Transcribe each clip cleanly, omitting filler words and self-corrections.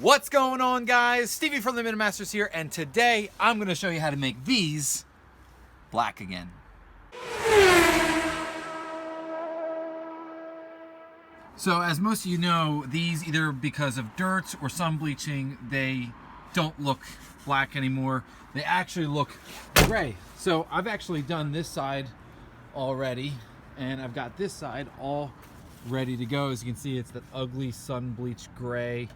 What's going on, guys? Stevie from the Minimasters here, and today I'm going to show you how to make these black again. So as most of you know, these, either because of dirt or sun bleaching, they don't look black anymore. They actually look gray. So I've actually done this side already, and I've got this side all ready to go. As you can see, it's that ugly sun bleached gray.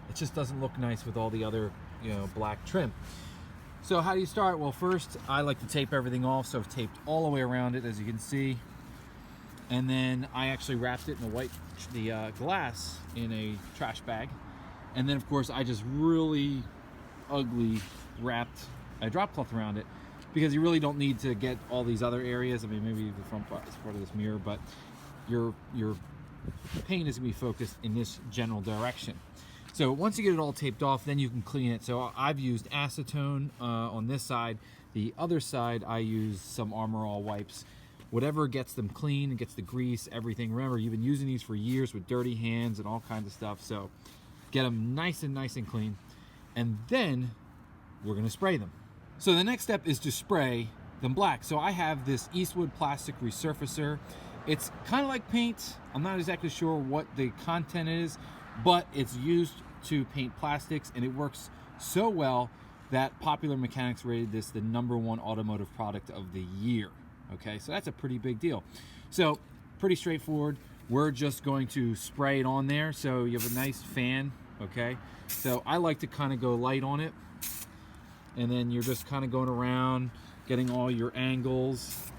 It just doesn't look nice with all the other, black trim. So how do you start? Well, first I like to tape everything off, so I've taped all the way around it, as you can see. And then I actually wrapped it in the glass in a trash bag. And then of course I just really ugly wrapped a drop cloth around it, because you really don't need to get all these other areas. I mean, maybe the front part is part of this mirror, but your paint is gonna be focused in this general direction. So once you get it all taped off, then you can clean it. So I've used acetone on this side. The other side, I use some Armor All wipes. Whatever gets them clean and gets the grease, everything. Remember, you've been using these for years with dirty hands and all kinds of stuff. So get them nice and clean. And then we're gonna spray them. So the next step is to spray them black. So I have this Eastwood plastic resurfacer. It's kind of like paint. I'm not exactly sure what the content is, but it's used to paint plastics, and it works so well that Popular Mechanics rated this the #1 automotive product of the year. Okay, so that's a pretty big deal. So pretty straightforward. We're just going to spray it on there. So you have a nice fan, okay? So I like to kind of go light on it, and then you're just kind of going around, getting all your angles.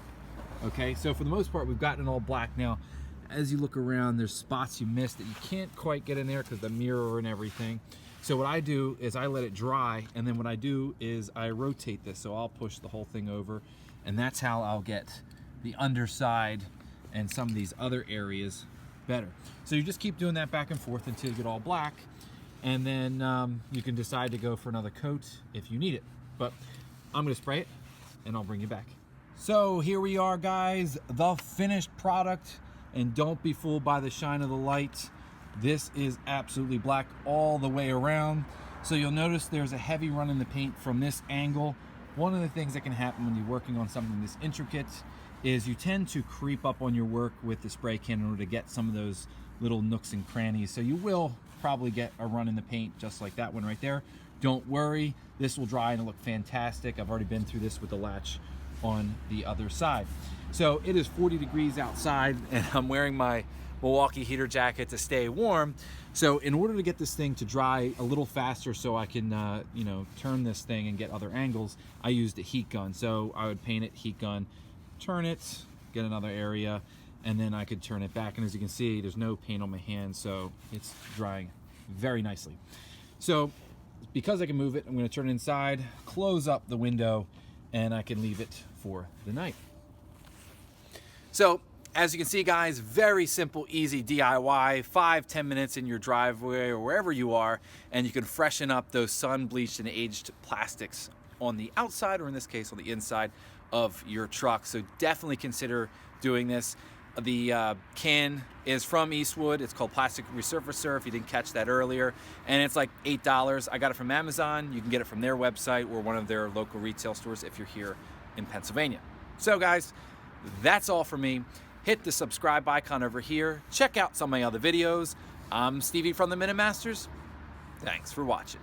Okay, so for the most part, we've gotten it all black now. As you look around, there's spots you missed that you can't quite get in there because the mirror and everything. So what I do is I let it dry, and then what I do is I rotate this. So I'll push the whole thing over, and that's how I'll get the underside and some of these other areas better. So you just keep doing that back and forth until you get all black, and then you can decide to go for another coat if you need it. But I'm gonna spray it, and I'll bring you back. So here we are, guys, the finished product. And don't be fooled by the shine of the light. This is absolutely black all the way around. So you'll notice there's a heavy run in the paint from this angle. One of the things that can happen when you're working on something this intricate is you tend to creep up on your work with the spray can in order to get some of those little nooks and crannies. So you will probably get a run in the paint just like that one right there. Don't worry, this will dry and it'll look fantastic. I've already been through this with the latch on the other side. So it is 40 degrees outside, and I'm wearing my Milwaukee heater jacket to stay warm. So in order to get this thing to dry a little faster so I can turn this thing and get other angles, I used a heat gun. So I would paint it, heat gun, turn it, get another area, and then I could turn it back. And as you can see, there's no paint on my hand, so it's drying very nicely. So because I can move it, I'm going to turn it inside, close up the window, and I can leave it for the night. So as you can see, guys, very simple, easy DIY, 5-10 minutes in your driveway or wherever you are, and you can freshen up those sun bleached and aged plastics on the outside, or in this case on the inside of your truck. So definitely consider doing this. The can is from Eastwood. It's called Plastic Resurfacer, if you didn't catch that earlier, and it's like $8. I got it from Amazon. You can get it from their website or one of their local retail stores if you're here in Pennsylvania. So guys, that's all for me. Hit the subscribe icon over here. Check out some of my other videos. I'm Stevie from the Minimasters. Thanks for watching.